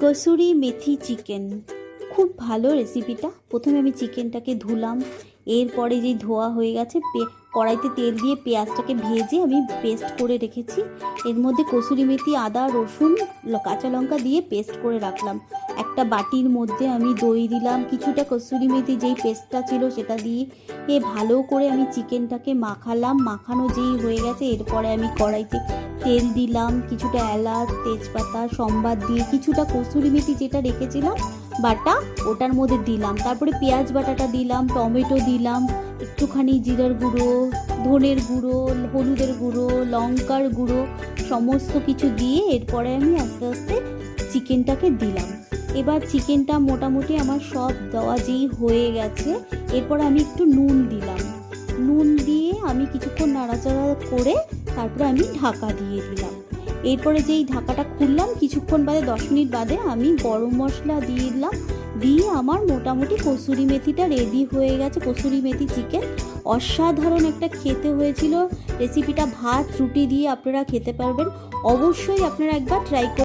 Kasuri methi chicken খুব ভালো রেসিপিটা। প্রথমে আমি চিকেনটাকে ধুলাম, এরপরে যেই ধোয়া হয়ে গেছে কড়াইতে তেল দিয়ে পেঁয়াজটাকে ভেজে আমি পেস্ট করে রেখেছি। এর মধ্যে কসুরি মেথি, আদা, রসুন, কাঁচা লঙ্কা দিয়ে পেস্ট করে রাখলাম। একটা বাটির মধ্যে আমি দই দিলাম, কিছুটা কসুরি মেথি যেই পেস্টটা ছিল সেটা দিয়ে ভালো করে আমি চিকেনটাকে মাখালাম। মাখানো যেই হয়ে গেছে এরপরে আমি কড়াইতে তেল দিলাম, কিছুটা এলাচ, তেজপাতা, সম্বাদ দিয়ে কিছুটা কসুরি মেথি যেটা রেখেছিলাম বাটা ওটার মধ্যে দিলাম। তারপরে পেঁয়াজ বাটাটা দিলাম, টমেটো দিলাম, একটুখানি জিরার গুঁড়ো, ধনের গুঁড়ো, হলুদের গুঁড়ো, লঙ্কার গুঁড়ো, সমস্ত কিছু দিয়ে এরপরে আমি আস্তে আস্তে চিকেনটাকে দিলাম। এবার চিকেনটা মোটামুটি আমার সব দেওয়া যেই হয়ে গেছে এরপর আমি একটু নুন দিলাম। নুন দিয়ে আমি কিছুক্ষণ নাড়াচাড়া করে তারপরে আমি ঢাকা দিয়ে দিলাম। এরপরে যেই ঢাকাটা খুললাম কিছুক্ষণ বাদে 10 মিনিট বাদে আমি গরম মশলা দিয়ে দিলাম। দিয়ে আমার মোটামুটি কসুরি মেথিটা রেডি হয়ে গেছে। কসুরি মেথি চিকেন অসাধারণ একটা খেতে হয়েছিল। রেসিপিটা ভাত রুটি দিয়ে আপনারা খেতে পারবেন। অবশ্যই আপনারা একবার ট্রাই